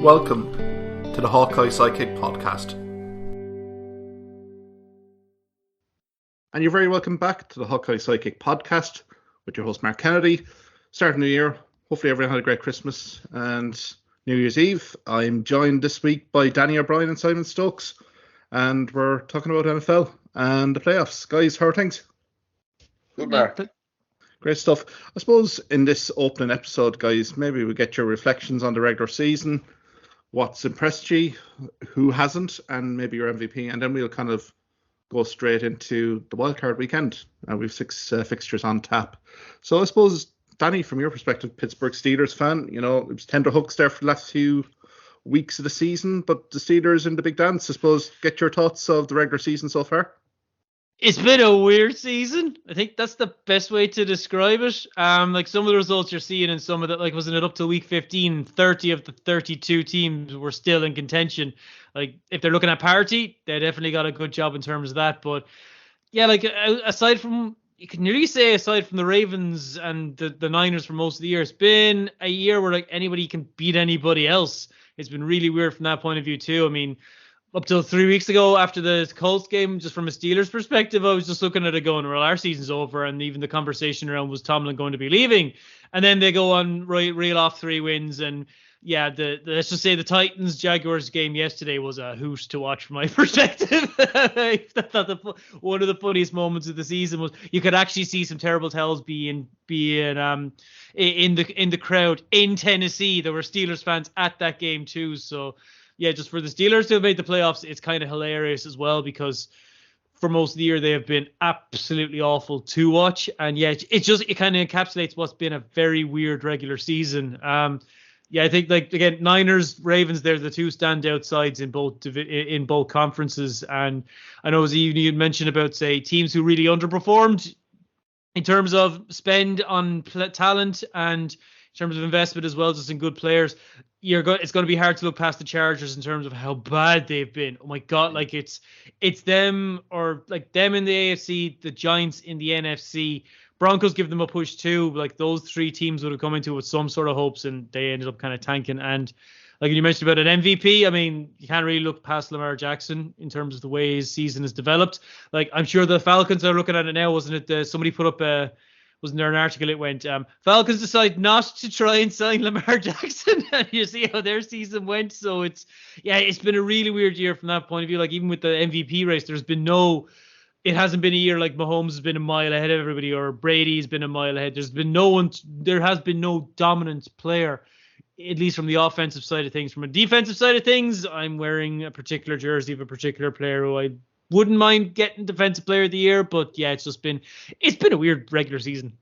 Welcome to the Hawkeye Sidekick podcast. And you're very welcome back to the Hawkeye Sidekick podcast with your host Mark Kennedy. Starting the year, hopefully everyone had a great Christmas and New Year's Eve. I'm joined this week by Danny O'Brien and Simon Stokes, and we're talking about NFL and the playoffs. Guys, how are things? Good, Mark. Great stuff. I suppose in this opening episode, guys, maybe we get your reflections on the regular season, what's impressed you, who hasn't, and maybe your MVP, and then we'll kind of go straight into the Wildcard weekend. We've 6 fixtures on tap. So I suppose, Danny, from your perspective, Pittsburgh Steelers fan, you know, it was tender hooks there for the last few weeks of the season, but the Steelers in the big dance. I suppose, get your thoughts of the regular season so far. It's been a weird season. I think that's the best way to describe it. Like some of the results you're seeing in some of that, like wasn't it up to week 15, 30 of the 32 teams were still in contention. Like if they're looking at parity, they definitely got a good job in terms of that. But yeah, like aside from, you can nearly say aside from the Ravens and the Niners for most of the year, it's been a year where like anybody can beat anybody else. It's been really weird from that point of view too. I mean, up till 3 weeks ago after the Colts game, just from a Steelers perspective, I was just looking at it going, well, our season's over. And even the conversation around, was Tomlin going to be leaving? And then they go on, reel off 3 wins. And yeah, let's just say the Titans-Jaguars game yesterday was a hoot to watch from my perspective. I thought one of the funniest moments of the season was you could actually see some terrible tales being in the crowd in Tennessee. There were Steelers fans at that game too. So yeah, just for the Steelers to have made the playoffs, it's kind of hilarious as well, because for most of the year they have been absolutely awful to watch. And yeah, it kind of encapsulates what's been a very weird regular season. Yeah, I think like again, Niners, Ravens, they're the 2 standout sides in both conferences. And I know as you mentioned about, say, teams who really underperformed in terms of spend on talent and in terms of investment as well, just in good players. It's going to be hard to look past the Chargers in terms of how bad they've been. Oh my God, like it's them, or like them in the AFC, the Giants in the NFC. Broncos give them a push too. Like those 3 teams would have come into it with some sort of hopes, and they ended up kind of tanking. And like you mentioned about an MVP, I mean, you can't really look past Lamar Jackson in terms of the way his season has developed. Like I'm sure the Falcons are looking at it now. Wasn't it? Somebody put up wasn't there an article? It went, Falcons decide not to try and sign Lamar Jackson. And you see how their season went. So it's been a really weird year from that point of view. Like even with the MVP race, it hasn't been a year like Mahomes has been a mile ahead of everybody, or Brady's been a mile ahead. There has been no dominant player, at least from the offensive side of things. From a defensive side of things, I'm wearing a particular jersey of a particular player who I wouldn't mind getting Defensive Player of the Year, but yeah, it's been a weird regular season.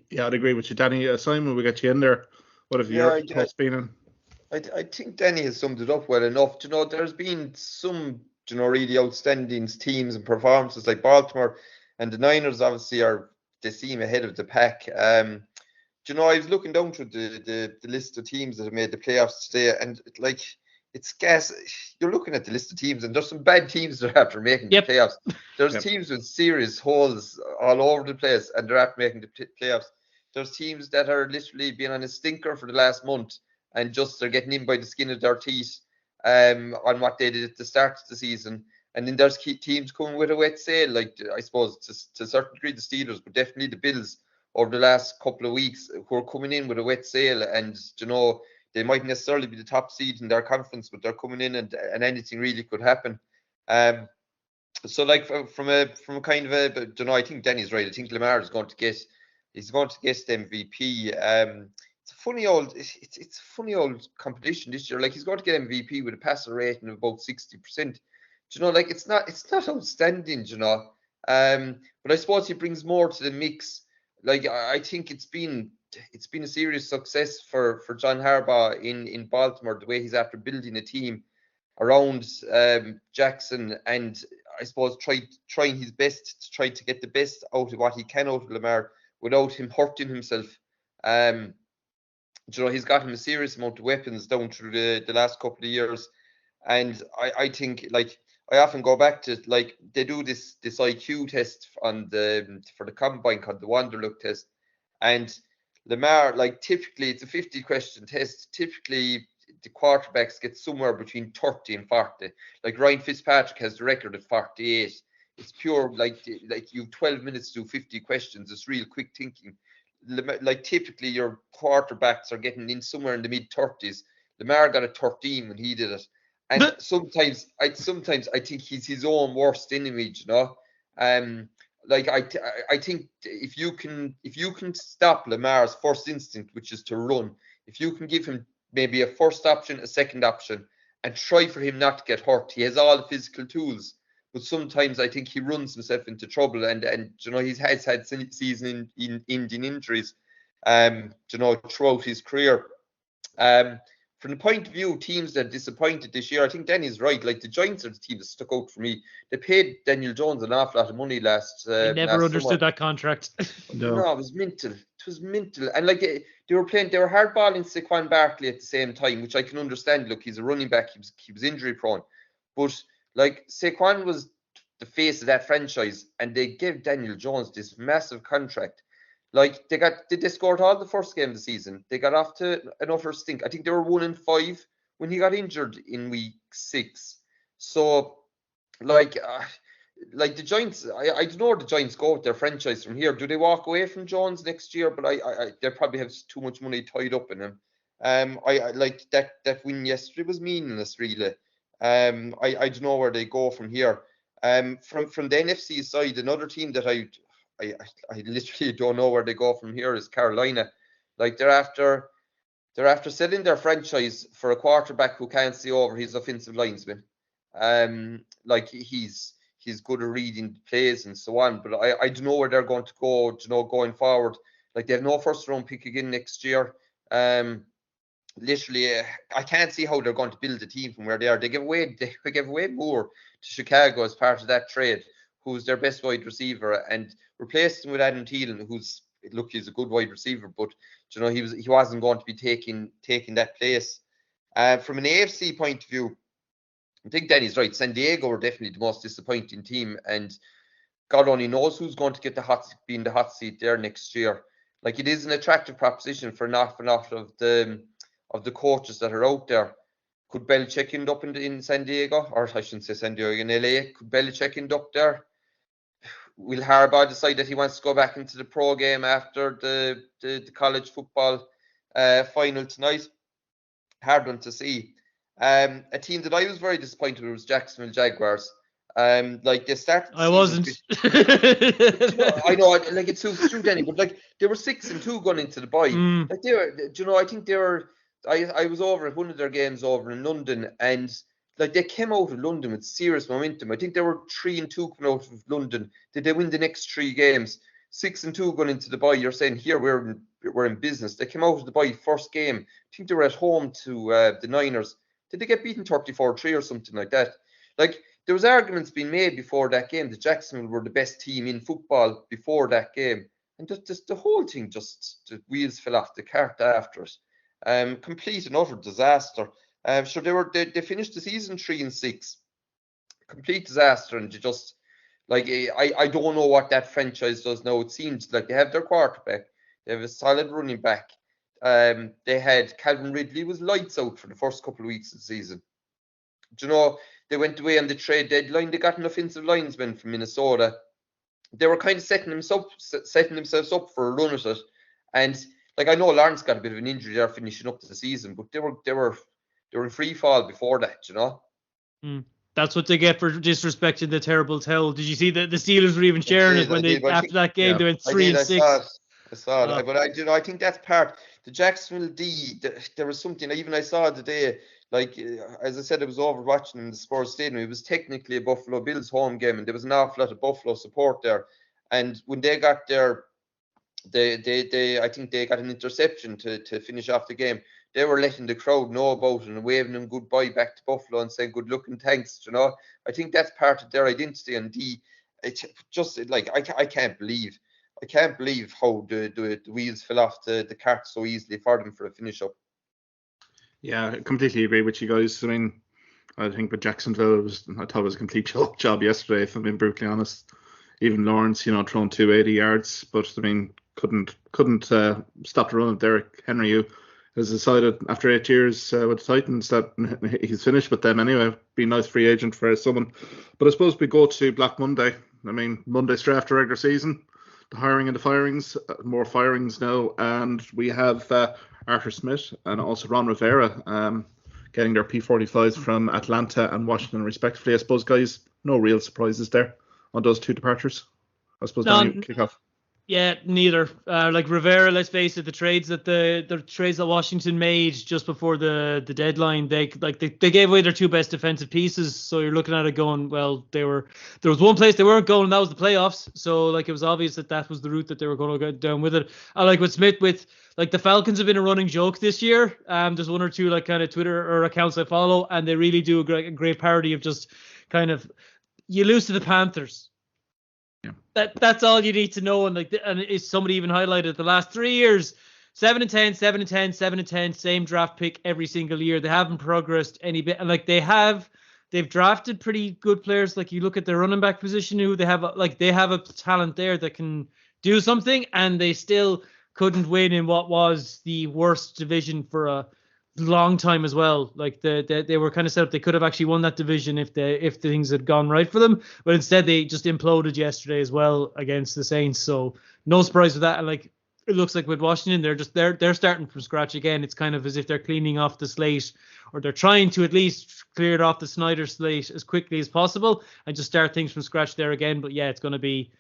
Yeah, I'd agree with you, Danny. Simon, we got you in there. What have your thoughts been in? I think Danny has summed it up well enough. You know, there's been some, you know, really outstanding teams and performances like Baltimore, and the Niners obviously they seem ahead of the pack. You know, I was looking down through the list of teams that have made the playoffs today, and it's gas. You're looking at the list of teams, and there's some bad teams that are after making the playoffs. There's teams with serious holes all over the place, and they're after making the playoffs. There's teams that are literally being on a stinker for the last month, and just they're getting in by the skin of their teeth on what they did at the start of the season. And then there's teams coming with a wet sail, like I suppose to a certain degree the Steelers, but definitely the Bills over the last couple of weeks, who are coming in with a wet sail, and you know, they might necessarily be the top seed in their conference, but they're coming in and anything really could happen. So like from a kind of a, you know, I think Danny's right. I think Lamar is going to get the MVP. It's a funny old competition this year. Like he's going to get MVP with a passer rating of about 60%. You know, like it's not outstanding, you know. But I suppose he brings more to the mix. Like I think it's been a serious success for John Harbaugh in Baltimore, the way he's after building a team around Jackson, and I suppose trying his best to try to get the best out of what he can out of Lamar without him hurting himself. You know, he's got him a serious amount of weapons down through the last couple of years, and I think, like, I often go back to, like, they do this IQ test for the combine called the Wanderlook test, and Lamar, like, typically it's a 50-question test. Typically the quarterbacks get somewhere between 30 and 40. Like Ryan Fitzpatrick has the record at 48. It's pure, like you have 12 minutes to do 50 questions. It's real quick thinking. Like typically your quarterbacks are getting in somewhere in the mid 30s. Lamar got a 13 when he did it. And sometimes I think he's his own worst enemy, you know. Like I think if you can stop Lamar's first instinct, which is to run, if you can give him maybe a first option, a second option, and try for him not to get hurt, he has all the physical tools. But sometimes I think he runs himself into trouble, and you know, he has had season ending injuries, you know, throughout his career. From the point of view, teams that disappointed this year, I think Danny's right. Like the Giants are the team that stuck out for me. They paid Daniel Jones an awful lot of money last. I never understood that contract. No, it was mental. It was mental, and like they were hardballing Saquon Barkley at the same time, which I can understand. Look, he's a running back. He was injury prone, but like Saquon was the face of that franchise, and they gave Daniel Jones this massive contract. Like they scored all the first game of the season. They got off to an utter stink. I think they were 1-5 when he got injured in week 6. So, like the Giants, I don't know where the Giants go with their franchise from here. Do they walk away from Jones next year? But they probably have too much money tied up in him. I like that win yesterday was meaningless, really. I don't know where they go from here. From the NFC side, another team that I literally don't know where they go from here is Carolina. Like they're after selling their franchise for a quarterback who can't see over his offensive linesman. Like he's good at reading plays and so on, but I don't know where they're going to go, you know, going forward. Like they have no first round pick again next year. Literally, I can't see how they're going to build a team from where they are. They gave away Moore to Chicago as part of that trade, who's their best wide receiver, and replaced him with Adam Thielen, he's a good wide receiver, but you know he wasn't going to be taking that place. From an AFC point of view, I think Danny's right. San Diego are definitely the most disappointing team, and God only knows who's going to get be in the hot seat there next year. Like it is an attractive proposition for an awful lot of the coaches that are out there. Could Belichick end up in San Diego, or I shouldn't say San Diego, in LA? Could Belichick end up there? Will Harbaugh decide that he wants to go back into the pro game after the college football final tonight? Hard one to see. A team that I was very disappointed with was Jacksonville Jaguars. Like they started. I wasn't. I know, like it's true, Danny, but like they were 6-2 going into the bye. Like they were, you know, I think they were. I was over at one of their games over in London, and like they came out of London with serious momentum. I think they were 3-2 coming out of London. Did they win the next 3 games? 6-2 going into the bye. You're saying here we're in business. They came out of the bye first game. I think they were at home to the Niners. Did they get beaten 34-3 or something like that? Like there was arguments being made before that game that Jacksonville were the best team in football before that game, and just the whole thing, just the wheels fell off the cart after it. Complete and utter disaster. So they finished the season 3-6. Complete disaster, and you just like I don't know what that franchise does now. It seems like they have their quarterback, they have a solid running back. They had Calvin Ridley was lights out for the first couple of weeks of the season. Do you know, they went away on the trade deadline. They got an offensive lineman from Minnesota. They were kind of setting themselves up for a run at it. And like I know Lawrence got a bit of an injury there finishing up the season, but they were in free fall before that, you know. That's what they get for disrespecting the terrible towel. Did you see that the Steelers were even sharing it when after that game they went 3-6? I saw it, but I think that's part. The Jacksonville D, there was something I saw today. Like as I said, I was over watching in the Spurs Stadium. It was technically a Buffalo Bills home game, and there was an awful lot of Buffalo support there. And when they got there, I think they got an interception to finish off the game. They were letting the crowd know about it and waving them goodbye back to Buffalo and saying good luck and thanks. You know, I think that's part of their identity. And it's just like I can't believe how the wheels fell off the cart so easily for them for a finish up. Yeah, I completely agree with you guys. I mean, I think with Jacksonville, I thought it was a complete job yesterday, if I'm being brutally honest. Even Lawrence, you know, throwing 280 yards, but I mean, couldn't stop the run of Derrick Henry, who has decided after 8 years with the Titans that he's finished with them anyway. Be a nice free agent for someone. But I suppose we go to Black Monday. I mean, Monday straight after regular season, the hiring and the firings, more firings now, and we have Arthur Smith and also Ron Rivera getting their P45s from Atlanta and Washington respectively. I suppose, guys, no real surprises there on those two departures. I suppose Danny, kick off. Yeah, neither. Like Rivera, let's face it, the trades that Washington made just before the deadline, they gave away their two best defensive pieces. So you're looking at it going, well, there was one place they weren't going, and that was the playoffs. So like it was obvious that was the route that they were going to go down with it. I like with Smith, with like the Falcons have been a running joke this year. There's one or two like kind of Twitter or accounts I follow, and they really do a great parody of just kind of, you lose to the Panthers. That's all you need to know. And is somebody even highlighted the last 3 years, 7-10, 7-10, 7-10, same draft pick every single year. They haven't progressed any bit. And like they've drafted pretty good players. Like you look at their running back position, who they have a talent there that can do something, and they still couldn't win in what was the worst division for a long time as well. Like they were kind of set up, they could have actually won that division if things had gone right for them, but instead they just imploded yesterday as well against the Saints. So no surprise with that. And like it looks like with Washington, they're starting from scratch again. It's kind of as if they're cleaning off the slate, or they're trying to at least clear it off the Snyder slate as quickly as possible and just start things from scratch there again. But yeah, it's going to be,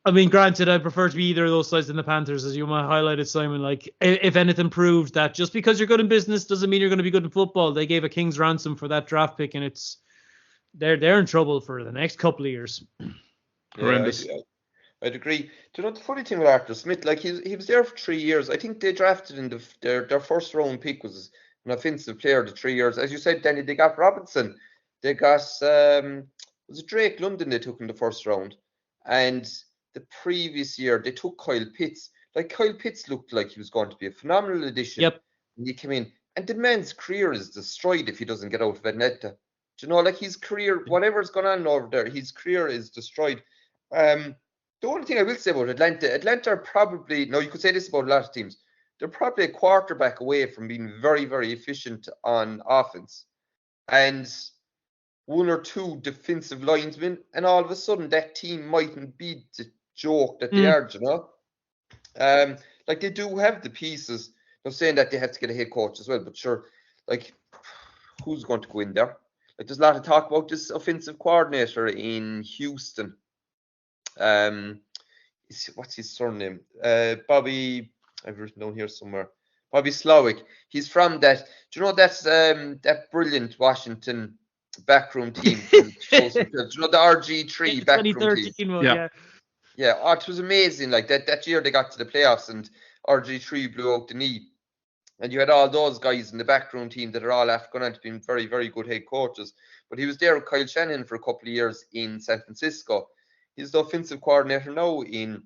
I mean, granted, I prefer to be either of those sides than the Panthers, as you might highlighted, Simon. Like, if anything proved that just because you're good in business doesn't mean you're going to be good in football. They gave a king's ransom for that draft pick, and they're in trouble for the next couple of years. Horrendous. Yeah, I'd agree. Do you know the funny thing with Arthur Smith? Like he was there for 3 years. I think they drafted in their first round pick was an offensive player. The 3 years, as you said, Danny, they got Robinson. They got was it Drake London they took in the first round, and the previous year they took Kyle Pitts. Like Kyle Pitts looked like he was going to be a phenomenal addition. Yep. And he came in, and the man's career is destroyed if he doesn't get out of Atlanta. Do you know, like his career, whatever's going on over there, his career is destroyed. The only thing I will say about Atlanta are probably, no, you could say this about a lot of teams, they're probably a quarterback away from being very, very efficient on offense. And one or two defensive linemen, and all of a sudden that team mightn't be the joke that they are, you know. Like they do have the pieces. I'm saying that they have to get a head coach as well, but sure, like who's going to go in there? Like there's a lot of talk about this offensive coordinator in Houston. What's his surname? Bobby, I've written down here somewhere. Bobby Slowick. He's from that. Do you know that's that brilliant Washington backroom team? Do you know the RG3 backroom team? One, yeah. Oh, it was amazing. Like that year they got to the playoffs and RG3 blew out the knee. And you had all those guys in the backroom team that are all after going on to be very, very good head coaches. But he was there with Kyle Shanahan for a couple of years in San Francisco. He's the offensive coordinator now in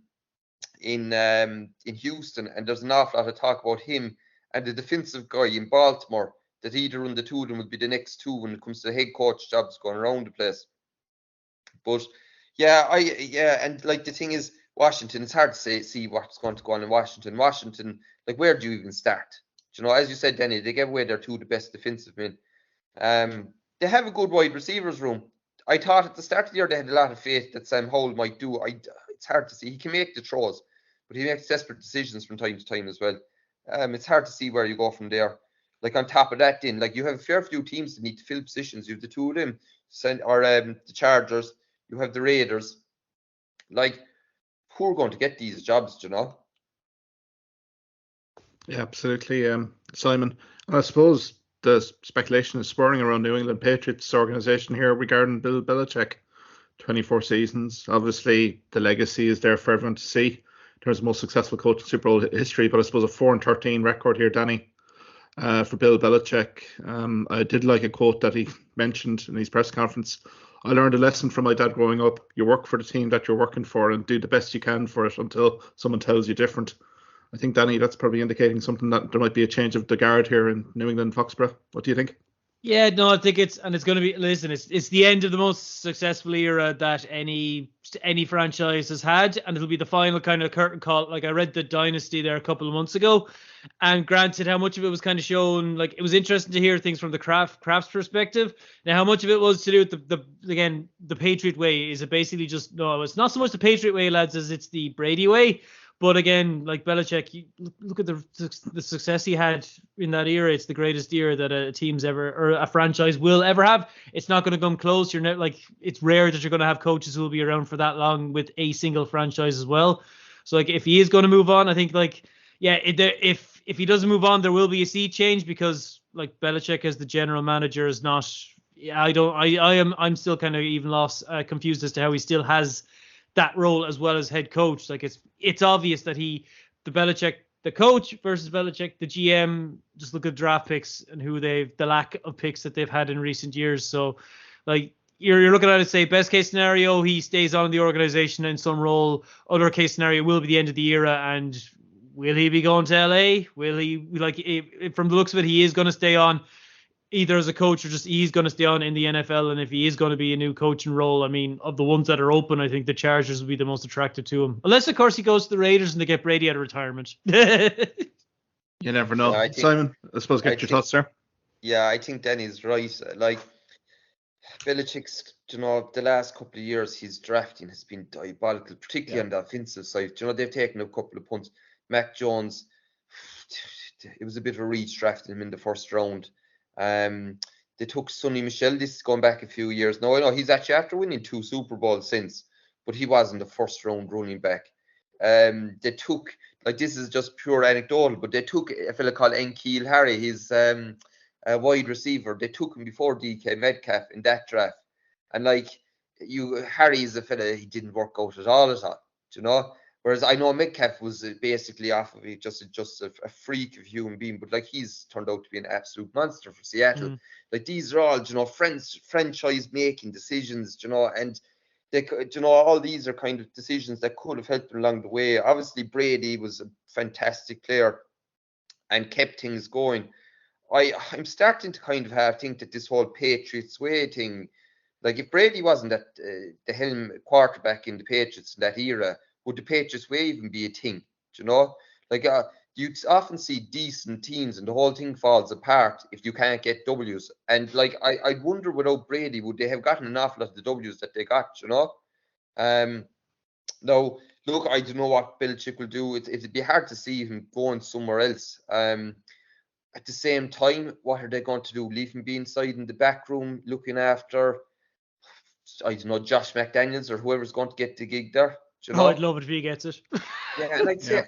Houston, and there's an awful lot of talk about him and the defensive guy in Baltimore, that either one of the two of them would be the next two when it comes to head coach jobs going around the place. But and like the thing is, Washington, it's hard to see what's going to go on in Washington. Washington, like where do you even start? Do you know, as you said, Danny, they gave away their two of the best defensive men. They have a good wide receivers room. I thought at the start of the year they had a lot of faith that Sam Howell might do. It's hard to see. He can make the throws, but he makes desperate decisions from time to time as well. It's hard to see where you go from there. Like on top of that, then like you have a fair few teams that need to fill positions. You have the two of them, the Chargers. You have the Raiders. Like, who are going to get these jobs? Do you know? Yeah, absolutely, Simon. And I suppose the speculation is swirling around New England Patriots organization here regarding Bill Belichick. 24 seasons. Obviously, the legacy is there for everyone to see. In terms of most successful coach in Super Bowl history, but I suppose a 4-13 record here, Danny, for Bill Belichick. I did like a quote that he mentioned in his press conference. I learned a lesson from my dad growing up. You work for the team that you're working for and do the best you can for it until someone tells you different. I think, Danny, that's probably indicating something that there might be a change of the guard here in New England, Foxborough. What do you think? Yeah, no, I think it's going to be. Listen, it's the end of the most successful era that any franchise has had, and it'll be the final kind of curtain call. Like I read the Dynasty there a couple of months ago, and granted, how much of it was kind of shown. Like it was interesting to hear things from the Kraft's perspective. Now, how much of it was to do with the Patriot way? Is it basically just no? It's not so much the Patriot way, lads, as it's the Brady way. But again, like Belichick, you look at the success he had in that era. It's the greatest era that a team's ever or a franchise will ever have. It's not going to come close. You're not like it's rare that you're going to have coaches who will be around for that long with a single franchise as well. So like if he is going to move on, I think like yeah, if he doesn't move on, there will be a sea change because like Belichick as the general manager is not. Yeah, I'm still kind of even confused as to how he still has that role as well as head coach. Like it's obvious that the coach versus Belichick, the GM, just look at draft picks and the lack of picks that they've had in recent years. So like you're looking at it, say best case scenario, he stays on in the organization in some role. Other case scenario will be the end of the era. And will he be going to LA? Will he from the looks of it, he is going to stay on either as a coach or just he's going to stay on in the NFL. And if he is going to be a new coaching role, I mean, of the ones that are open, I think the Chargers will be the most attractive to him. Unless, of course, he goes to the Raiders and they get Brady out of retirement. You never know. Yeah, Simon, I suppose get your thoughts there. Yeah, I think Danny's right. Like, Belichick's, the last couple of years, his drafting has been diabolical, particularly on the offensive side. They've taken a couple of punts. Mac Jones, it was a bit of a reach drafting him in the first round. They took Sonny Michel. This is going back a few years. Now I know he's actually after winning 2 Super Bowls since, but he wasn't the first round running back. They took, like, this is just pure anecdotal, but they took a fella called N'Keal Harry, his a wide receiver. They took him before DK Metcalf in that draft, and like Harry is a fella, he didn't work out at all. Whereas I know Metcalf was basically off of it, just a freak of human being, but like he's turned out to be an absolute monster for Seattle. Like these are all, franchise making decisions, and they, all these are kind of decisions that could have helped them along the way. Obviously, Brady was a fantastic player and kept things going. I'm starting to kind of think that this whole Patriots way thing, like if Brady wasn't at the helm quarterback in the Patriots in that era, would the Patriots way even be a thing? Like you often see decent teams and the whole thing falls apart if you can't get W's. And like I wonder without Brady, would they have gotten an awful lot of the W's that they got? Now look, I don't know what Belichick will do. It'd be hard to see him going somewhere else. At the same time, what are they going to do? Leave him be inside in the back room looking after, I don't know, Josh McDaniels or whoever's going to get the gig there. I'd love it if he gets it. Yeah, and I'd say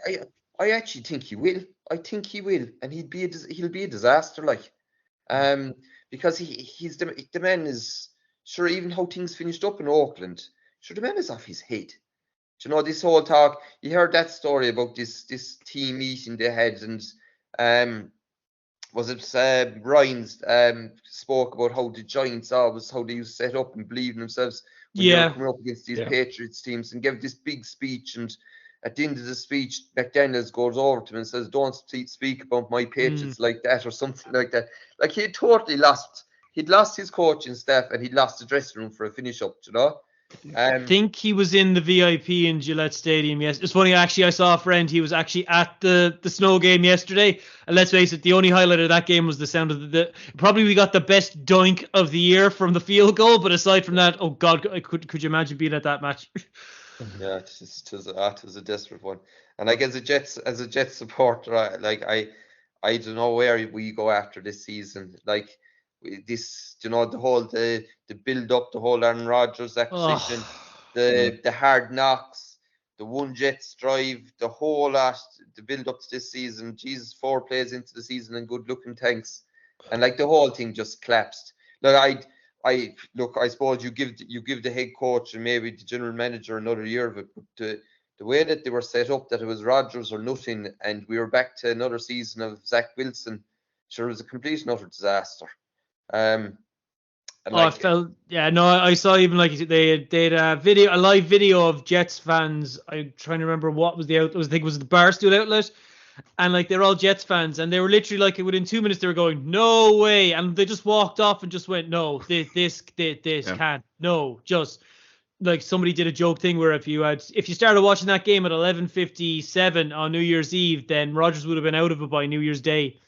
I actually think he will. I think he will, and he'll be a disaster, like, because he's the man is sure. Even how things finished up in Oakland, sure the man is off his head. This whole talk. You heard that story about this team meeting they had, and was it Ryan's spoke about how the Giants always how they used to set up and believe in themselves when they were coming up against these Patriots teams, and gave this big speech, and at the end of the speech McDaniels goes over to him and says, "Don't speak about my Patriots like that," or something like that. Like he'd lost his coaching staff and he'd lost the dressing room for a finish up, I think he was in the VIP in Gillette Stadium. Yes, it's funny. Actually, I saw a friend. He was actually at the Snow game yesterday. And let's face it, the only highlight of that game was the sound of probably we got the best doink of the year from the field goal. But aside from that, oh God, could you imagine being at that match? Yeah, it was a desperate one. And like as a Jets supporter, like I don't know where we go after this season. Like this, the whole the build up, the whole Aaron Rodgers acquisition, the hard knocks, the one Jets drive, the whole lot, the build up to this season. Jesus, 4 plays into the season and good looking tanks, and like the whole thing just collapsed. Like I suppose you give the head coach and maybe the general manager another year of it, but the way that they were set up, that it was Rodgers or nothing, and we were back to another season of Zach Wilson. Sure, it was a complete and utter disaster. I saw even like they had a live video of Jets fans. I'm trying to remember what was I think it was the Barstool outlet, And like they're all Jets fans, and they were literally like within 2 minutes they were going, no way, and they just walked off and just went, no, this can't, no, just like somebody did a joke thing where if you started watching that game at 11:57 on New Year's Eve, then Rodgers would have been out of it by New Year's Day.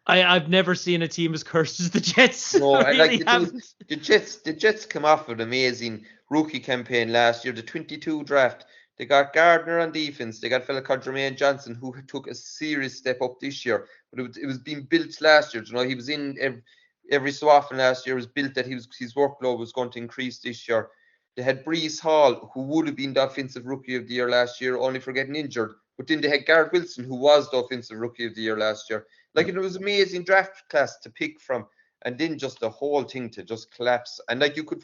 I've never seen a team as cursed as the Jets. No, the Jets come off an amazing rookie campaign last year, the 22 draft. They got Gardner on defense. They got a fella called Jermaine Johnson who took a serious step up this year. But it was being built last year. You know, he was in every so often last year. It was built that his workload was going to increase this year. They had Breece Hall, who would have been the offensive rookie of the year last year, only for getting injured. But then they had Garrett Wilson, who was the offensive rookie of the year last year. Like, it was an amazing draft class to pick from. And then just the whole thing to just collapse. And like you could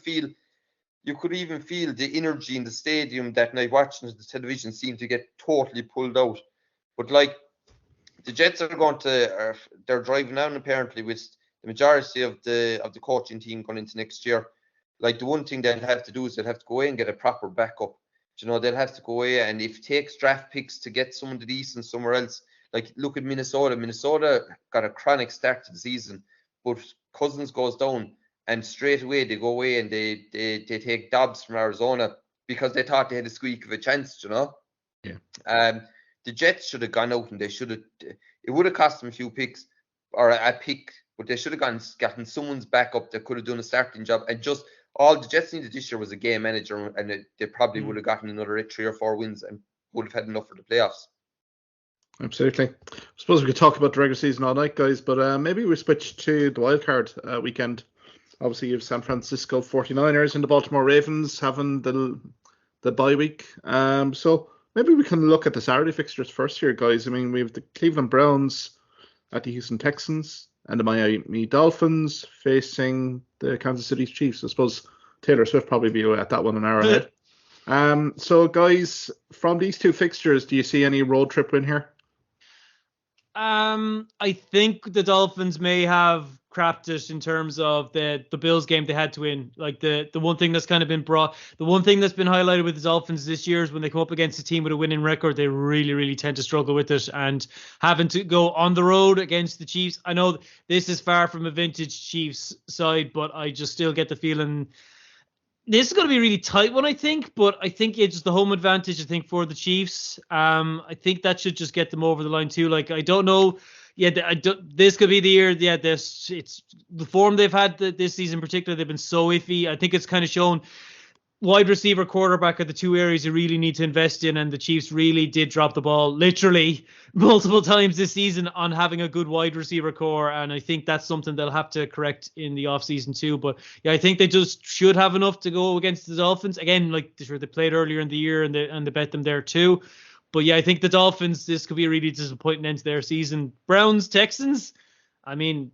even feel the energy in the stadium that night watching the television seemed to get totally pulled out. But like the Jets are they're driving on apparently with the majority of the coaching team going into next year. Like the one thing they'll have to do is they'll have to go away and get a proper backup. You know, they'll have to go away, and if it takes draft picks to get someone decent somewhere else, like look at Minnesota. Minnesota got a chronic start to the season, but Cousins goes down. And straight away they go away and they take Dobbs from Arizona because they thought they had a squeak of a chance, you know. Yeah. The Jets should have gone out and they should have. It would have cost them a few picks or a pick, but they should have gotten someone's backup that could have done a starting job. And just all the Jets needed this year was a game manager, and they probably would have gotten another 3 or 4 wins and would have had enough for the playoffs. Absolutely. I suppose we could talk about the regular season all night, guys, but maybe we switch to the wildcard weekend. Obviously, you have San Francisco 49ers and the Baltimore Ravens having the bye week. So maybe we can look at the Saturday fixtures first here, guys. I mean, we have the Cleveland Browns at the Houston Texans and the Miami Dolphins facing the Kansas City Chiefs. I suppose Taylor Swift probably be at that one an hour ahead. So, guys, from these two fixtures, do you see any road trip win here? I think the Dolphins may have crapped it in terms of the Bills game they had to win. Like the one thing that's kind of been highlighted with the Dolphins this year is when they come up against a team with a winning record, they really, really tend to struggle with it. And having to go on the road against the Chiefs, I know this is far from a vintage Chiefs side, but I just still get the feeling this is going to be a really tight one, I think, but I think it's just the home advantage, I think, for the Chiefs. I think that should just get them over the line too. Like, I don't know. Yeah, this could be the year. Yeah, it's the form they've had this season in particular. They've been so iffy. I think it's kind of shown wide receiver, quarterback are the two areas you really need to invest in, and the Chiefs really did drop the ball literally multiple times this season on having a good wide receiver core, and I think that's something they'll have to correct in the offseason too. But yeah, I think they just should have enough to go against the Dolphins. Again, like sure they played earlier in the year and they bet them there too. But yeah, I think the Dolphins, this could be a really disappointing end to their season. Browns, Texans, I mean,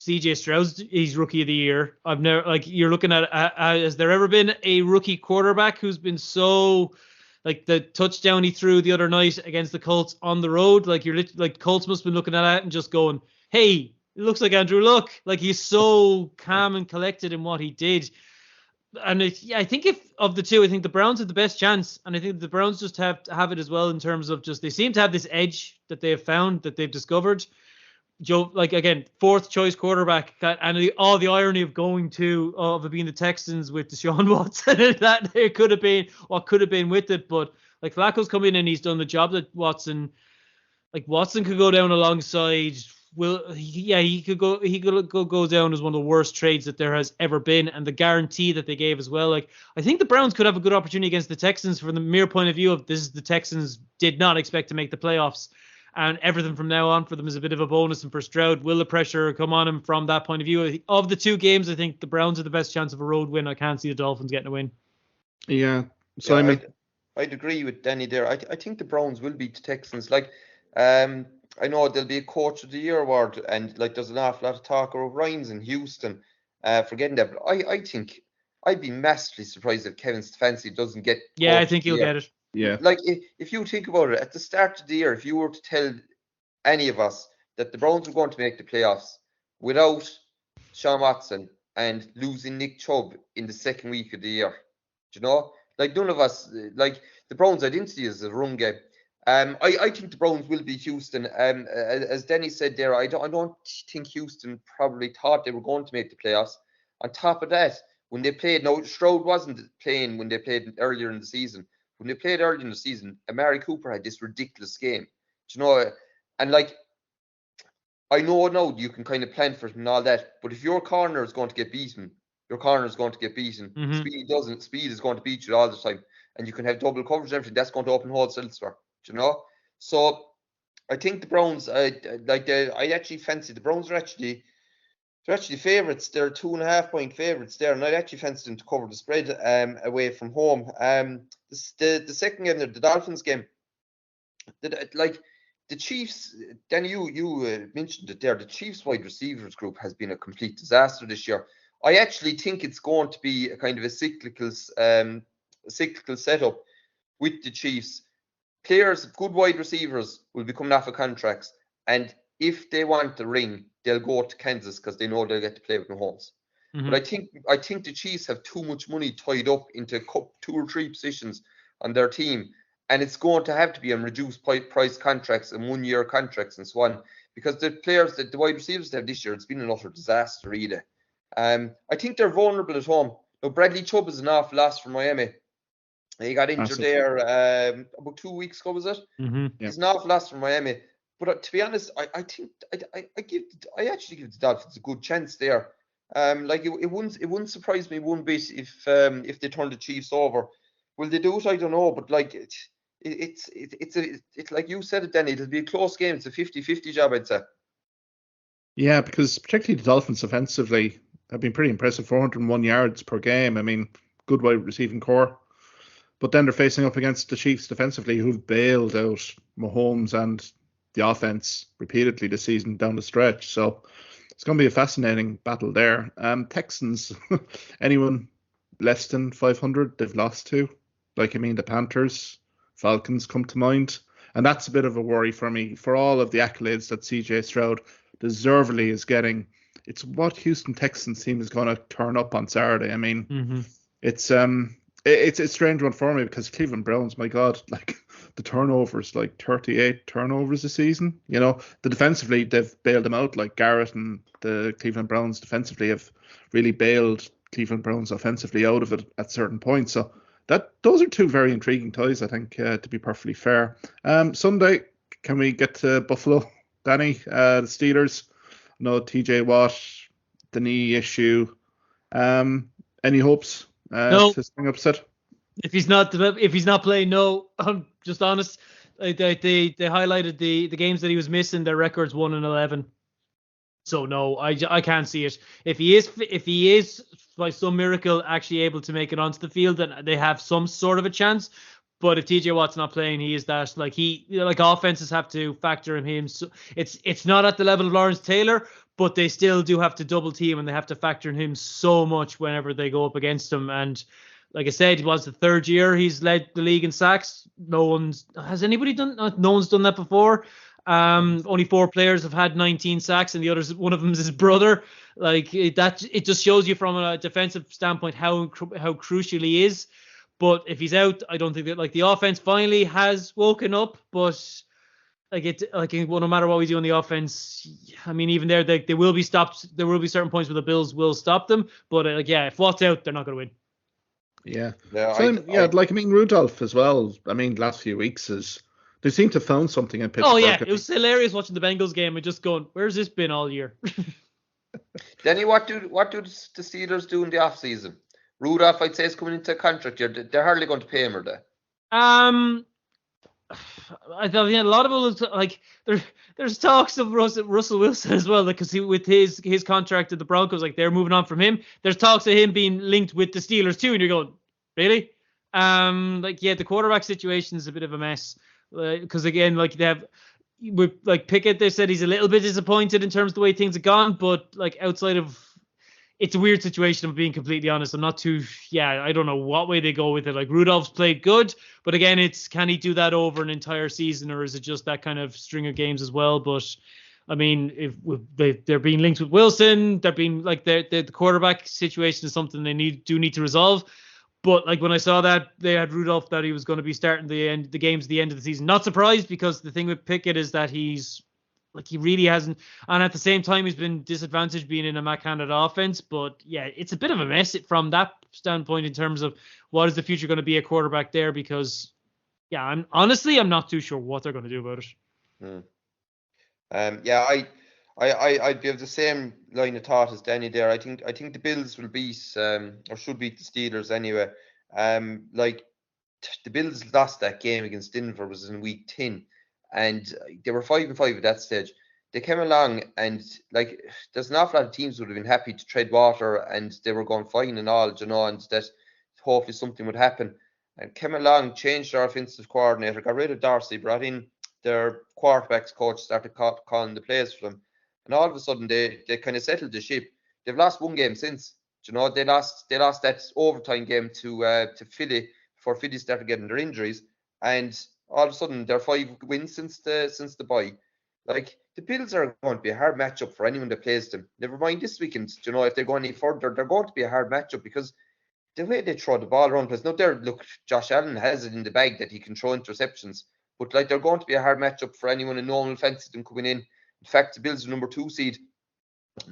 CJ Stroud, he's rookie of the year. I've never, like, you're looking at, has there ever been a rookie quarterback who's been so, like, the touchdown he threw the other night against the Colts on the road? Like, like, Colts must have been looking at it and just going, hey, it looks like Andrew Luck. Like, he's so calm and collected in what he did. And I think if of the two, I think the Browns have the best chance, and I think the Browns just have to have it as well in terms of just they seem to have this edge that they have found, that they've discovered. Joe, like again, 4th choice quarterback, and all the irony of going of it being the Texans with Deshaun Watson, that it could have been what could have been with it, but like Flacco's come in and he's done the job that Watson could go down alongside. He could go down as one of the worst trades that there has ever been, and the guarantee that they gave as well. Like, I think the Browns could have a good opportunity against the Texans from the mere point of view of this is the Texans did not expect to make the playoffs, and everything from now on for them is a bit of a bonus. And for Stroud, will the pressure come on him from that point of view? Of the two games, I think the Browns are the best chance of a road win. I can't see the Dolphins getting a win. Yeah, Simon. I'd agree with Danny there. I think the Browns will beat the Texans. Like, I know there'll be a Coach of the Year award, and like there's an awful lot of talk of Ryan's in Houston for getting that. But I think I'd be massively surprised if Kevin Stefanski doesn't get. Yeah, I think he'll get it. Yeah. Like if you think about it, at the start of the year, if you were to tell any of us that the Browns were going to make the playoffs without Sean Watson and losing Nick Chubb in the second week of the year, you know, like none of us, like the Browns, I didn't see as a run game. I think the Browns will beat Houston. As Denny said there, I don't think Houston probably thought they were going to make the playoffs. On top of that, when they played, now Stroud wasn't playing when they played earlier in the season. When they played earlier in the season, Amari Cooper had this ridiculous game. Do you know? And like, I know now you can kind of plan for it and all that, but if your corner is going to get beaten, your corner is going to get beaten. Mhm. Speed doesn't. Speed is going to beat you all the time, and you can have double coverage and everything. That's going to open holes elsewhere. Do you know? So I think the Browns, I actually fancy the Browns are actually favourites. They're 2.5 point favourites there, and I'd actually fancy them to cover the spread away from home. The second game, the Dolphins game, the Chiefs. Danny, you mentioned it there. The Chiefs wide receivers group has been a complete disaster this year. I actually think it's going to be a kind of a cyclical setup with the Chiefs. Players, good wide receivers, will be coming off of contracts, and if they want the ring, they'll go to Kansas because they know they'll get to play with Mahomes. Mhm. But I think the Chiefs have too much money tied up into 2 or 3 positions on their team, and it's going to have to be on reduced price contracts and 1-year contracts and so on, because the players that the wide receivers they have this year, it's been an utter disaster, really. I think they're vulnerable at home. Now, Bradley Chubb is an awful loss for Miami. He got injured there about 2 weeks ago, was it? Mhm. Yeah. He's an awful loss for Miami. But to be honest, I actually give the Dolphins a good chance there. It wouldn't surprise me one bit if they turn the Chiefs over. Will they do it? I don't know. But like it's like you said it, Danny. It'll be a close game. It's a 50-50 job, I'd say. Yeah, because particularly the Dolphins offensively have been pretty impressive. 401 yards per game. I mean, good wide receiving core. But then they're facing up against the Chiefs defensively, who've bailed out Mahomes and the offense repeatedly this season down the stretch. So it's going to be a fascinating battle there. Texans, anyone less than 500 they've lost to? The Panthers, Falcons come to mind. And that's a bit of a worry for me. For all of the accolades that CJ Stroud deservedly is getting, it's what Houston Texans team is going to turn up on Saturday. I mean, it's a strange one for me because Cleveland Browns, my God, the turnovers, 38 turnovers a season. You know, the defensively, they've bailed them out. Like Garrett and the Cleveland Browns defensively have really bailed Cleveland Browns offensively out of it at certain points. So those are 2 very intriguing ties, I think, to be perfectly fair. Sunday, can we get to Buffalo, Danny? The Steelers, no TJ Watt, the knee issue. Any hopes? No. To spring upset? If he's not playing, no. I'm just honest. They highlighted the games that he was missing. Their record's 1-11. So no, I can't see it. If he is by some miracle actually able to make it onto the field, then they have some sort of a chance. But if TJ Watt's not playing, he is that offenses have to factor in him. So it's not at the level of Lawrence Taylor, but they still do have to double team and they have to factor in him so much whenever they go up against him. And like I said, it was the 3rd year he's led the league in sacks. No one's done that before. Only 4 players have had 19 sacks, and the others, one of them is his brother. It just shows you from a defensive standpoint how crucial he is. But if he's out, I don't think that the offense finally has woken up. But no matter what we do on the offense, I mean, even there, they will be stopped. There will be certain points where the Bills will stop them. But if Watt's out, they're not going to win. Yeah. I mean, Rudolph as well. I mean, last few weeks they seem to have found something in Pittsburgh. Oh yeah, it was hilarious watching the Bengals game and just going, "Where's this been all year?" Denny, what do the Steelers do in the off season? Rudolph, I'd say, is coming into a contract year. They're hardly going to pay him, are they? I thought a lot of it there's talks of Russell Wilson as well, because with his contract at the Broncos, they're moving on from him. There's talks of him being linked with the Steelers too, and you're going, really? The quarterback situation is a bit of a mess, because again, they have with Pickett, they said he's a little bit disappointed in terms of the way things have gone, but outside of, it's a weird situation, I'm being completely honest. I'm not too, I don't know what way they go with it. Rudolph's played good, but again, can he do that over an entire season, or is it just that kind of string of games as well? But I mean, if they're being linked with Wilson, they're being the quarterback situation is something they need to resolve. But like when I saw that they had Rudolph that he was going to be starting the games at the end of the season, not surprised because the thing with Pickett is that he really hasn't, and at the same time he's been disadvantaged being in a Matt-handed offense. But yeah, it's a bit of a mess from that standpoint in terms of what is the future going to be a quarterback there, because yeah, I'm not too sure what they're going to do about it. I'd be of the same line of thought as Danny there. I think the Bills will beat or should beat the Steelers anyway. The Bills lost that game against Denver was in week 10, and they were 5-5 at that stage. They came along and there's an awful lot of teams would have been happy to tread water and they were going fine and all, and that hopefully something would happen. And came along, changed their offensive coordinator, got rid of Dorsey, brought in their quarterbacks coach, started calling the plays for them. And all of a sudden, they kind of settled the ship. They've lost one game since. They lost that overtime game to Philly before Philly started getting their injuries. And all of a sudden, they're 5 wins since the bye. The Bills are going to be a hard matchup for anyone that plays them. Never mind this weekend. If they go any further, they're going to be a hard matchup because the way they throw the ball around. Josh Allen has it in the bag that he can throw interceptions. But they're going to be a hard matchup for anyone in normal fancy them coming in. In fact, the Bills are number 2 seed.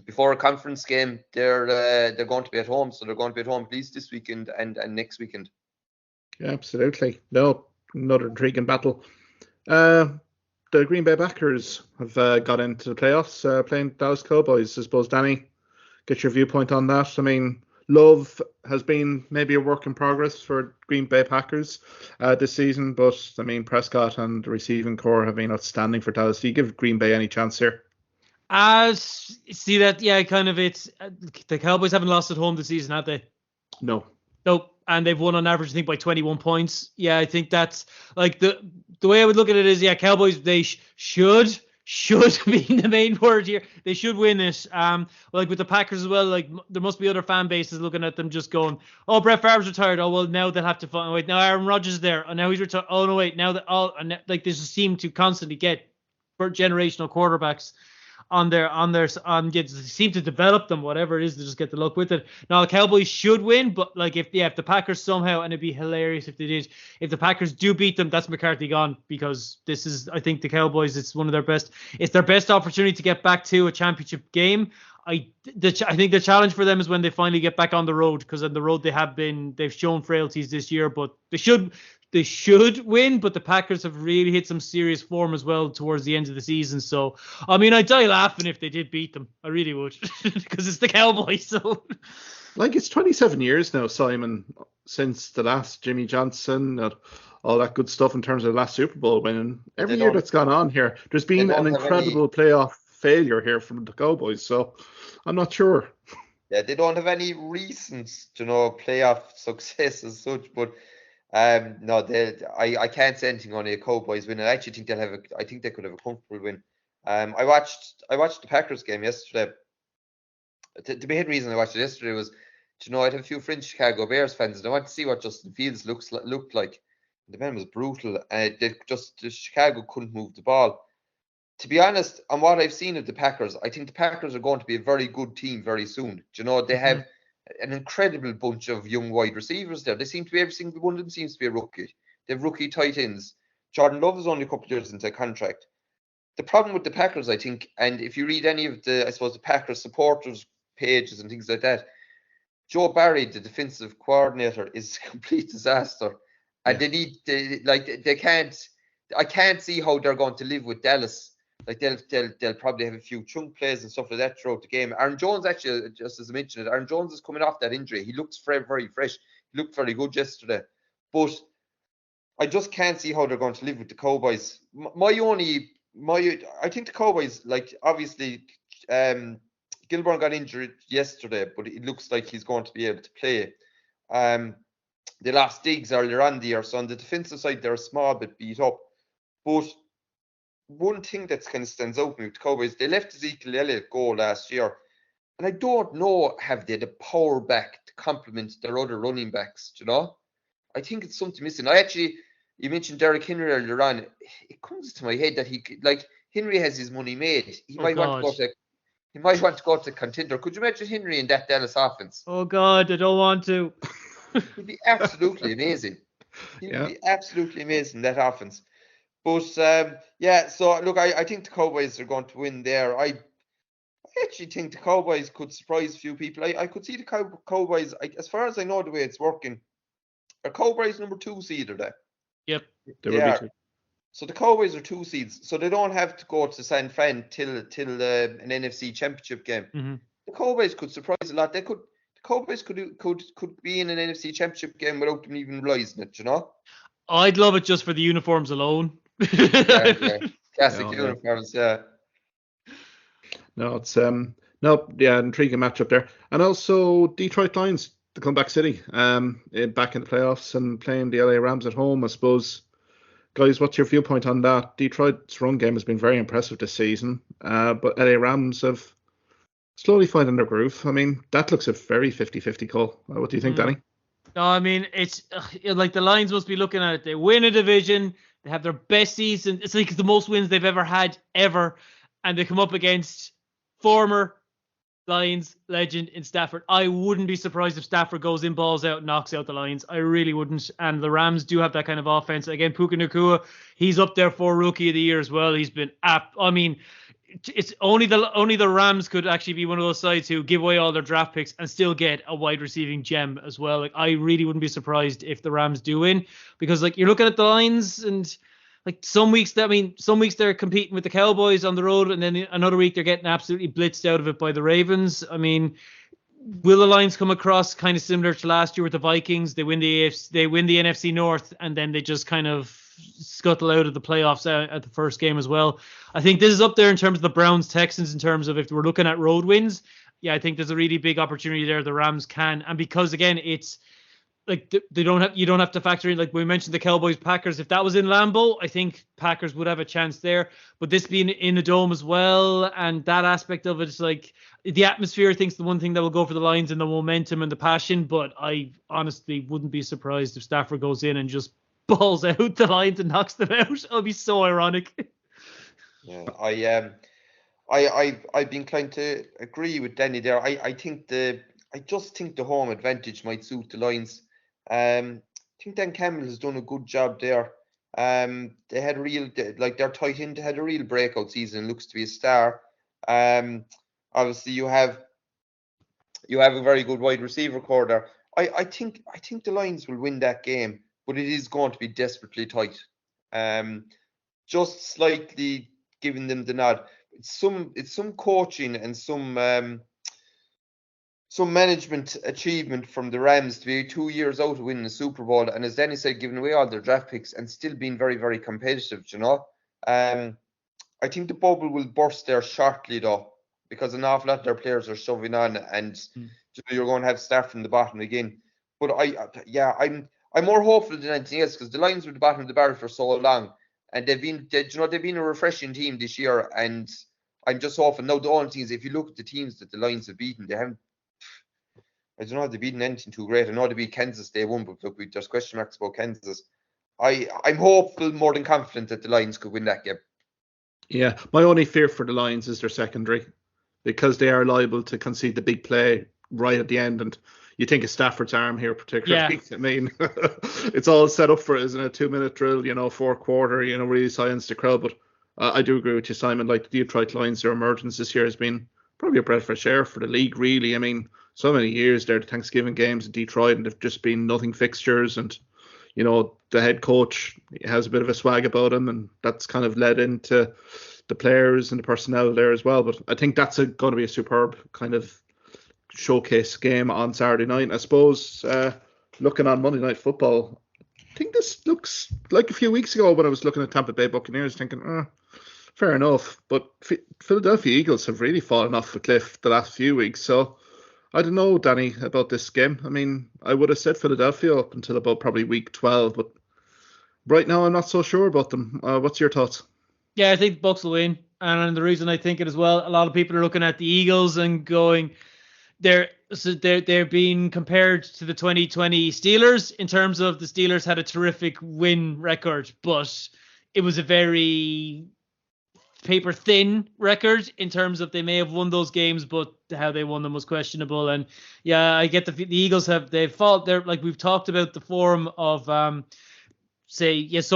Before a conference game, they're going to be at home, so they're going to be at home at least this weekend and next weekend. Yeah, absolutely. No, another intriguing battle. The Green Bay Packers have got into the playoffs, playing Dallas Cowboys. I suppose, Danny, get your viewpoint on that. I mean, Love has been maybe a work in progress for Green Bay Packers this season, but I mean Prescott and the receiving core have been outstanding for Dallas. Do you give Green Bay any chance here? See that? Yeah, kind of. It's the Cowboys haven't lost at home this season, have they? No. Nope. And they've won on average, I think, by 21 points. Yeah, I think that's the way I would look at it is, yeah, Cowboys, they should be the main word here. They should win it. With the Packers as well, there must be other fan bases looking at them just going, oh, Brett Favre's retired. Oh, well, now they'll have to find. Wait, now Aaron Rodgers is there. Oh, now he's retired. Oh, no, wait, now that all they just seem to constantly get generational quarterbacks they seem to develop them, whatever it is, to just get the luck with it. Now the Cowboys should win, but if the Packers somehow, and it'd be hilarious if they did, if the Packers do beat them, that's McCarthy gone, because this is, I think the Cowboys, it's their best opportunity to get back to a championship game. I think the challenge for them is when they finally get back on the road, because on the road they've shown frailties this year, but they should win, but the Packers have really hit some serious form as well towards the end of the season. So, I mean, I'd die laughing if they did beat them. I really would, because it's the Cowboys. So, it's 27 years now, Simon, since the last Jimmy Johnson, all that good stuff in terms of the last Super Bowl winning. Every year that's gone on here, there's been an incredible playoff failure here from the Cowboys. So, I'm not sure. Yeah, they don't have any recent, playoff success as such, but. No, I can't say anything on a Cowboys win. I actually think I think they could have a comfortable win. I watched the Packers game yesterday. The main reason I watched it yesterday was, I had a few French Chicago Bears fans, and I wanted to see what Justin Fields looked like. The man was brutal, and the Chicago couldn't move the ball. To be honest, on what I've seen of the Packers, I think the Packers are going to be a very good team very soon. They have an incredible bunch of young wide receivers there. They seem to be, every single one of them seems to be a rookie. They have rookie tight ends. Jordan Love is only a couple of years into a contract. The problem with the Packers, I think, and if you read any of the Packers supporters pages and things like that, Joe Barry, the defensive coordinator, is a complete disaster. And they can't. I can't see how they're going to live with Dallas. They'll probably have a few chunk plays and stuff like that throughout the game. Aaron Jones, actually, just as I mentioned, Aaron Jones is coming off that injury. He looks very, very fresh. He looked very good yesterday. But I just can't see how they're going to live with the Cowboys. I think the Cowboys, obviously, Gilborn got injured yesterday, but it looks like he's going to be able to play. They lost Diggs earlier on the year, so on the defensive side, they're a small bit beat up. But one thing that kind of stands out with the Cowboys, they let Ezekiel Elliott go last year. And I don't know, have they the power back to complement their other running backs, I think it's something missing. You mentioned Derrick Henry earlier on. It comes to my head that Henry has his money made. He might want to go to contender. Could you imagine Henry in that Dallas offense? Oh God, I don't want to. He'd be absolutely amazing. He'd be absolutely amazing, that offense. But so look, I think the Cowboys are going to win there. I actually think the Cowboys could surprise a few people. I could see the Cowboys, as far as I know the way it's working, are Cowboys number 2 seed, are they? Yep. They are. So the Cowboys are 2 seeds, so they don't have to go to San Fran till an NFC Championship game. Mm-hmm. The Cowboys could surprise a lot. The Cowboys could be in an NFC Championship game without them even realizing it. You know. I'd love it just for the uniforms alone. Classic uniforms. Yeah. No, it's intriguing matchup there, and also Detroit Lions, the comeback city, back in the playoffs and playing the LA Rams at home. I suppose, guys, what's your viewpoint on that? Detroit's run game has been very impressive this season, but LA Rams have slowly finding their groove. I mean, that looks a very 50-50 call. What do you think, Danny? No, I mean, it's like the Lions must be looking at it. They win a division. They have their best season. It's like the most wins they've ever had, ever. And they come up against former Lions legend in Stafford. I wouldn't be surprised if Stafford goes in, balls out, knocks out the Lions. I really wouldn't. And the Rams do have that kind of offense. Again, Puka Nacua, he's up there for Rookie of the Year as well. He's been it's only the Rams could actually be one of those sides who give away all their draft picks and still get a wide receiving gem as well. Like, I really wouldn't be surprised if the Rams do win, because like you're looking at the Lions and like some weeks they're competing with the Cowboys on the road, and then another week they're getting absolutely blitzed out of it by the Ravens. I mean, will the Lions come across kind of similar to last year with the Vikings? They win the NFC North, and then they just kind of scuttle out of the playoffs at the first game as well. I think this is up there in terms of the Browns Texans in terms of if we're looking at road wins. Yeah, I think there's a really big opportunity there. The Rams can, and because again it's like you don't have to factor in, like we mentioned, the Cowboys Packers. If that was in Lambeau, I think Packers would have a chance there. But this being in a dome as well, and that aspect of it, it's like the atmosphere, I think, is the one thing that will go for the Lions, and the momentum and the passion. But I honestly wouldn't be surprised if Stafford goes in and just balls out the Lions and knocks them out. It'll be so ironic. Yeah, I'd be inclined to agree with Danny there. I just think the home advantage might suit the Lions. I think Dan Campbell has done a good job there. They had their tight end had a real breakout season and looks to be a star. Obviously you have a very good wide receiver core there. I think the Lions will win that game, but it is going to be desperately tight. Just slightly giving them the nod. It's some coaching and some management achievement from the Rams to be 2 years out of winning the Super Bowl, and as Danny said, giving away all their draft picks and still being very, very competitive. You know, I think the bubble will burst there shortly though, because an awful lot of their players are shoving on, and you're going to have staff from the bottom again. But I'm more hopeful than anything else, because the Lions were at the bottom of the barrel for so long, and they've been a refreshing team this year, and I'm just hoping. Now the only thing is, if you look at the teams that the Lions have beaten, they haven't. I don't know if they've beaten anything too great. I know they beat Kansas day one, but look, there's question marks about Kansas. I'm hopeful, more than confident, that the Lions could win that game. Yeah, my only fear for the Lions is their secondary, because they are liable to concede the big play right at the end, and you think of Stafford's arm here particularly. Yeah. I mean, it's all set up for it, isn't it? 2-minute drill, fourth quarter, really silence the crowd. But I do agree with you, Simon. Like the Detroit Lions, their emergence this year has been probably a breath of fresh air for the league, really. I mean, so many years there, the Thanksgiving games in Detroit, and they've just been nothing fixtures. And, the head coach has a bit of a swag about him, and that's kind of led into the players and the personnel there as well. But I think that's going to be a superb kind of showcase game on Saturday night. I suppose looking on Monday Night Football, I think this looks like a few weeks ago when I was looking at Tampa Bay Buccaneers, thinking, fair enough. But Philadelphia Eagles have really fallen off the cliff the last few weeks. So I don't know, Danny, about this game. I mean, I would have said Philadelphia up until about probably week 12, but right now I'm not so sure about them. What's your thoughts? Yeah, I think the Bucs will win. And the reason I think it as well, a lot of people are looking at the Eagles and going, they're being compared to the 2020 Steelers in terms of the Steelers had a terrific win record, but it was a very paper thin record in terms of they may have won those games, but how they won them was questionable. And yeah, I get the Eagles they've fought. They're like we've talked about the form of some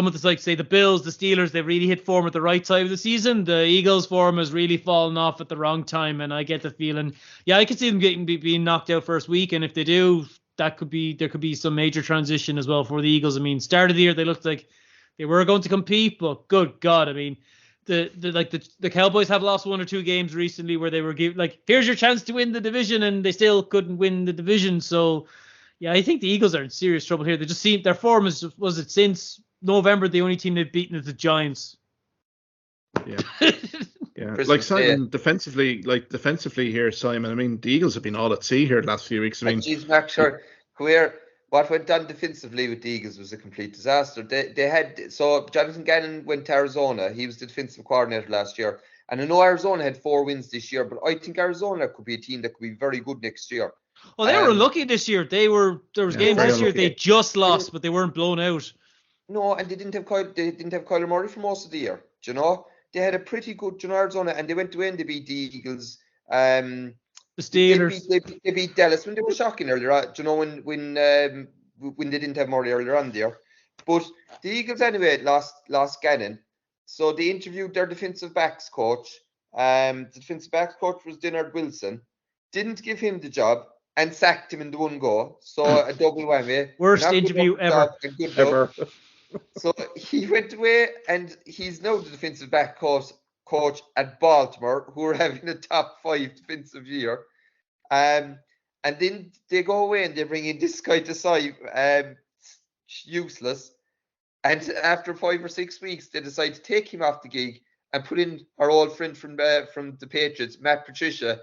of the say the Bills, the Steelers, they really hit form at the right time of the season. The Eagles' form has really fallen off at the wrong time, and I get the feeling, I could see them being knocked out first week, and if they do, there could be some major transition as well for the Eagles. I mean, start of the year they looked like they were going to compete, but good God, I mean, the Cowboys have lost 1 or 2 games recently where they were here's your chance to win the division, and they still couldn't win the division. So yeah, I think the Eagles are in serious trouble here. They just seem their form was it since November the only team they've beaten is the Giants. Yeah. Yeah. Like Simon, defensively here, Simon, I mean, the Eagles have been all at sea here the last few weeks. I mean, what went on defensively with the Eagles was a complete disaster. They had Jonathan Gannon went to Arizona. He was the defensive coordinator last year. And I know Arizona had 4 wins this year, but I think Arizona could be a team that could be very good next year. Well, they were lucky this year. There was games this year they just lost, but they weren't blown out. No, and they didn't have Kyler Murray for most of the year. Do you know? They had a pretty good Arizona, and they went to end to beat the Eagles. The Steelers. They beat Dallas when they were shocking earlier on. Do you know when they didn't have Murray earlier on there? But the Eagles anyway lost Gannon. So they interviewed their defensive backs coach. The defensive backs coach was Dennard Wilson. Didn't give him the job and sacked him in the one go. So a double whammy. Worst interview ever. So he went away, and he's now the defensive back coach at Baltimore, who are having a top 5 defensive year. And then they go away and they bring in this guy Desai, useless. And after 5 or 6 weeks, they decide to take him off the gig and put in our old friend from the Patriots, Matt Patricia,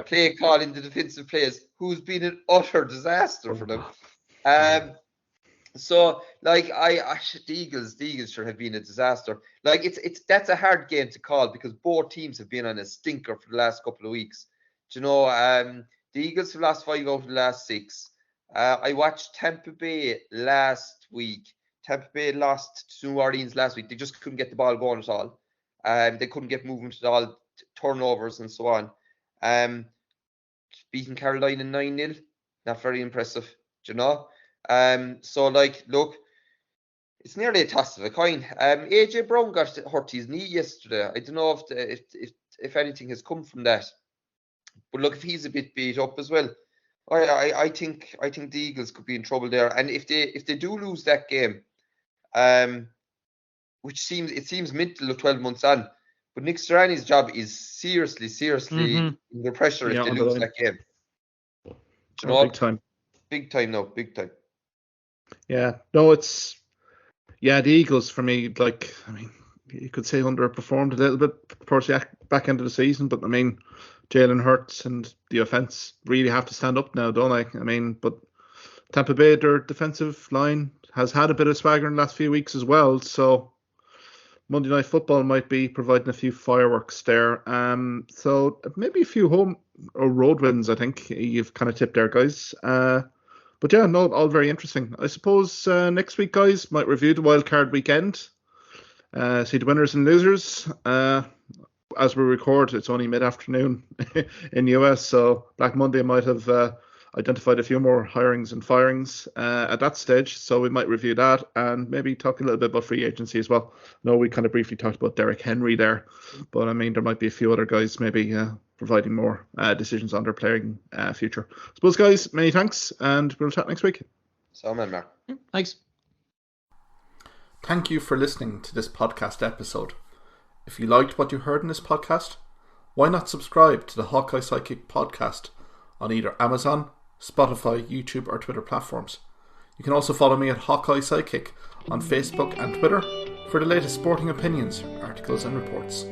play calling the defensive players, who's been an utter disaster for them. So like the Eagles should have been a disaster. Like that's a hard game to call because both teams have been on a stinker for the last couple of weeks. Do you know, the Eagles have lost 5 out of the last 6. I watched Tampa Bay last week. Tampa Bay lost to New Orleans last week. They just couldn't get the ball going at all. They couldn't get movement at all, turnovers and so on. Beating Carolina 9-0, not very impressive. Do you know? So like, look, it's nearly a toss of a coin. AJ Brown got hurt his knee yesterday. I don't know if anything has come from that. But look, if he's a bit beat up as well, I think the Eagles could be in trouble there. And if they do lose that game, which seems mental of 12 months on, but Nick Sirianni's job is seriously under pressure if they lose that game. Do you know? Big time. Yeah, no, the Eagles for me, like, I mean, you could say underperformed a little bit towards the back end of the season, but I mean, Jalen Hurts and the offense really have to stand up now, don't they? I mean, but Tampa Bay, their defensive line has had a bit of swagger in the last few weeks as well, so Monday Night Football might be providing a few fireworks there. So maybe a few home or road wins, I think you've kind of tipped there, guys. But yeah, no, all very interesting. I suppose next week, guys, might review the Wildcard weekend. See the winners and losers. As we record, it's only mid-afternoon in the US, so Black Monday might have identified a few more hirings and firings at that stage, so we might review that and maybe talk a little bit about free agency as well. No, we kind of briefly talked about Derek Henry there, but I mean, there might be a few other guys maybe providing more decisions on their playing future. I suppose, guys, many thanks, and we'll chat next week. So, man, Mark. Thanks. Thank you for listening to this podcast episode. If you liked what you heard in this podcast, why not subscribe to the Hawkeye Sidekick podcast on either Amazon, Spotify, YouTube or Twitter platforms. You can also follow me at Hawkeye Sidekick on Facebook and Twitter for the latest sporting opinions, articles and reports.